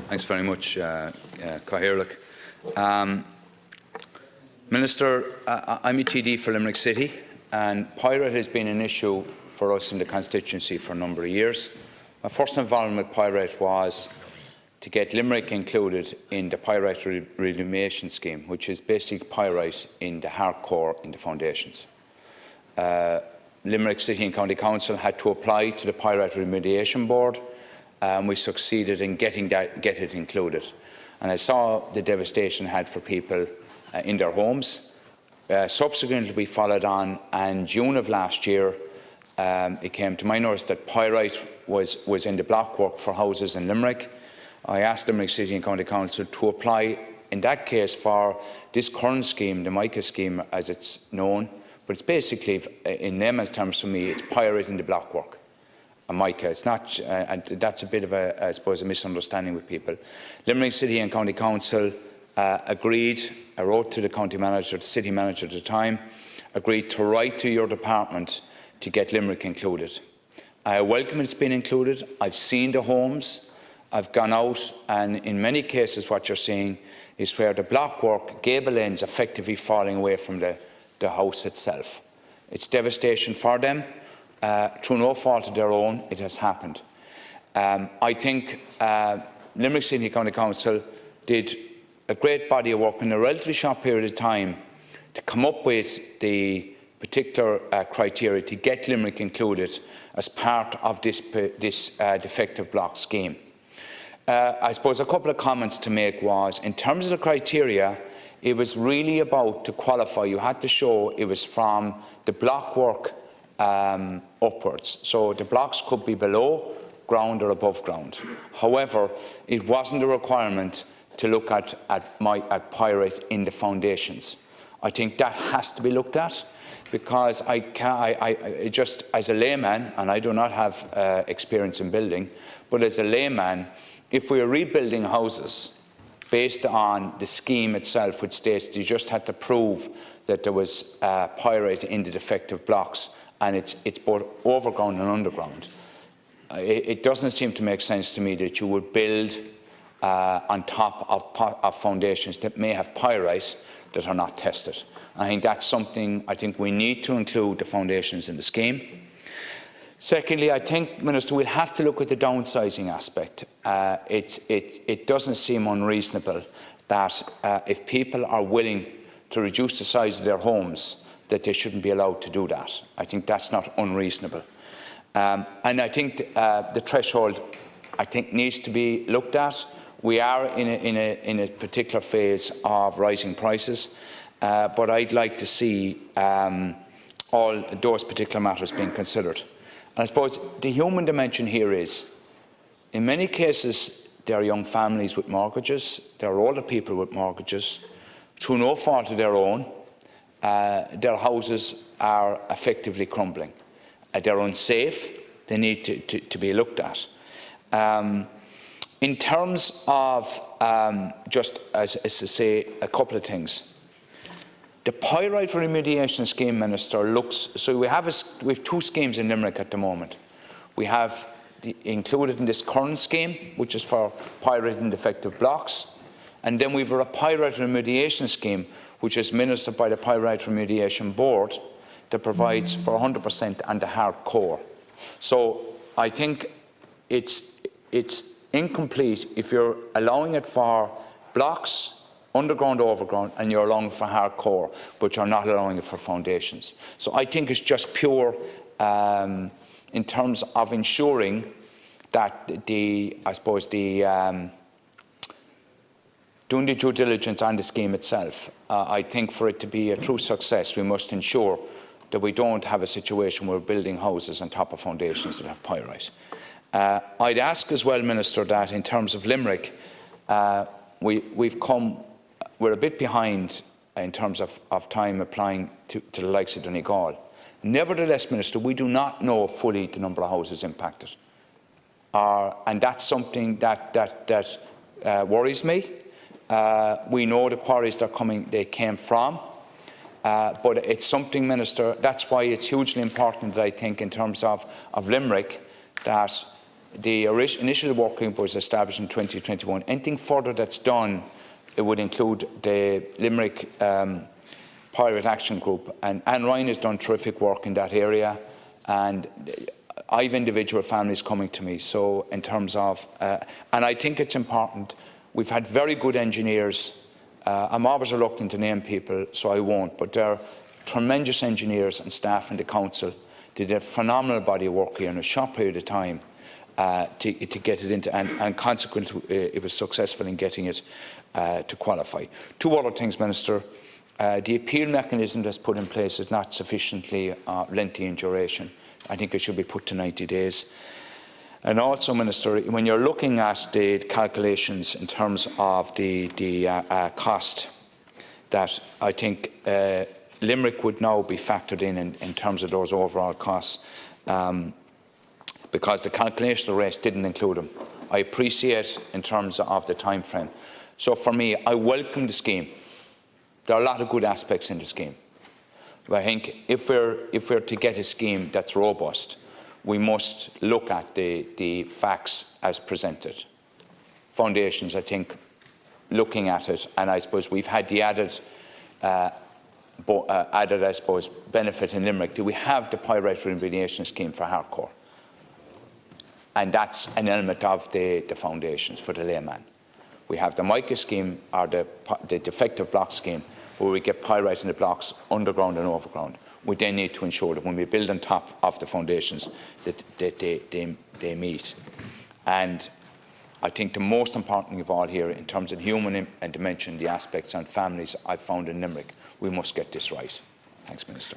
Thanks very much, Cathaoirleach. Minister, I'm a TD for Limerick City, and Pirate has been an issue for us in the constituency for a number of years. My first involvement with Pirate was to get Limerick included in the Pyrite Remediation scheme, which is basically Pyrite in the hardcore in the foundations. Limerick City and County Council had to apply to the Pyrite Remediation Board, and we succeeded in get it included. And I saw the devastation it had for people in their homes. Subsequently, we followed on, and in June of last year, it came to my notice that Pyrite was in the block work for houses in Limerick. I asked Limerick City and County Council to apply, in that case, for this current scheme, the MICA scheme as it's known, but it's basically, in layman's terms for me, it's Pyrite in the block work. A MICA. It's not, and that's a bit of I suppose, a misunderstanding with people. Limerick City and County Council agreed. I wrote to the county manager, the city manager at the time, agreed to write to your department to get Limerick included. I welcome it's been included. I've seen the homes. I've gone out, and in many cases, what you're seeing is where the block work, gable ends, effectively falling away from the house itself. It's devastation for them. Through no fault of their own, it has happened. I think Limerick City County Council did a great body of work in a relatively short period of time to come up with the particular criteria to get Limerick included as part of this defective block scheme. I suppose a couple of comments to make was, in terms of the criteria, it was really about to qualify. You had to show it was from the block work upwards. So the blocks could be below ground or above ground. However, it wasn't a requirement to look at Pyrite in the foundations. I think that has to be looked at, because I just, as a layman, and I do not have experience in building, but as a layman, if we are rebuilding houses based on the scheme itself, which states you just had to prove that there was Pyrite in the defective blocks, and it's both overground and underground, it doesn't seem to make sense to me that you would build on top of foundations that may have Pyrite that are not tested. I think that's something I think we need to include the foundations in the scheme. Secondly, I think, Minister, we'll have to look at the downsizing aspect. It doesn't seem unreasonable that if people are willing to reduce the size of their homes, that they shouldn't be allowed to do that. I think that's not unreasonable. And I think the threshold, I think, needs to be looked at. We are in a particular phase of rising prices, but I'd like to see all those particular matters being considered. And I suppose the human dimension here is, in many cases, there are young families with mortgages, there are older people with mortgages, through no fault of their own. Their houses are effectively crumbling. They're unsafe. They need to be looked at. In terms of, just as to say a couple of things, the Pyrite Remediation Scheme, Minister, looks, so we have two schemes in Limerick at the moment. We have included in this current scheme, which is for Pyrite and defective blocks, and then we've a Pyrite Remediation Scheme, which is administered by the Pyrite Remediation Board, that provides for 100% on the hard core. So I think it's incomplete if you're allowing it for blocks, underground, overground, and you're allowing it for hard core, but you're not allowing it for foundations. So I think it's just pure in terms of ensuring that doing the due diligence on the scheme itself. I think for it to be a true success, we must ensure that we don't have a situation where we're building houses on top of foundations that have Pyrite. I'd ask as well, Minister, that in terms of Limerick, we're a bit behind in terms of time applying to the likes of Donegal. Nevertheless, Minister, we do not know fully the number of houses impacted. And that's something that worries me. We know the quarries they came from, but it's something, Minister, that's why it's hugely important that I think in terms of Limerick, that the initial working group was established in 2021. Anything further that's done, it would include the Limerick Pirate Action Group. And Anne Ryan has done terrific work in that area. And I have individual families coming to me. So in terms of, and I think it's important, we've had very good engineers. I'm always reluctant to name people, so I won't. But there are tremendous engineers and staff in the council. They did a phenomenal body of work here in a short period of time. To get it into, and consequently it was successful in getting it to qualify. Two other things, Minister. The appeal mechanism that's put in place is not sufficiently lengthy in duration. I think it should be put to 90 days. And also, Minister, when you're looking at the calculations in terms of the cost, that I think Limerick would now be factored in terms of those overall costs. Because the calculation of the race didn't include them. I appreciate in terms of the time frame. So for me, I welcome the scheme. There are a lot of good aspects in the scheme. But I think if we're to get a scheme that's robust, we must look at the facts as presented. Foundations, I think, looking at it, and I suppose we've had the added I suppose, benefit in Limerick. Do we have the pyrite remediation scheme for hardcore? And that's an element of the foundations for the layman. We have the mica scheme, or the defective block scheme, where we get pyrite in the blocks underground and overground. We then need to ensure that when we build on top of the foundations, that they meet. And I think the most important thing of all here, in terms of human dimension, the aspects on families I've found in Limerick, we must get this right. Thanks, Minister.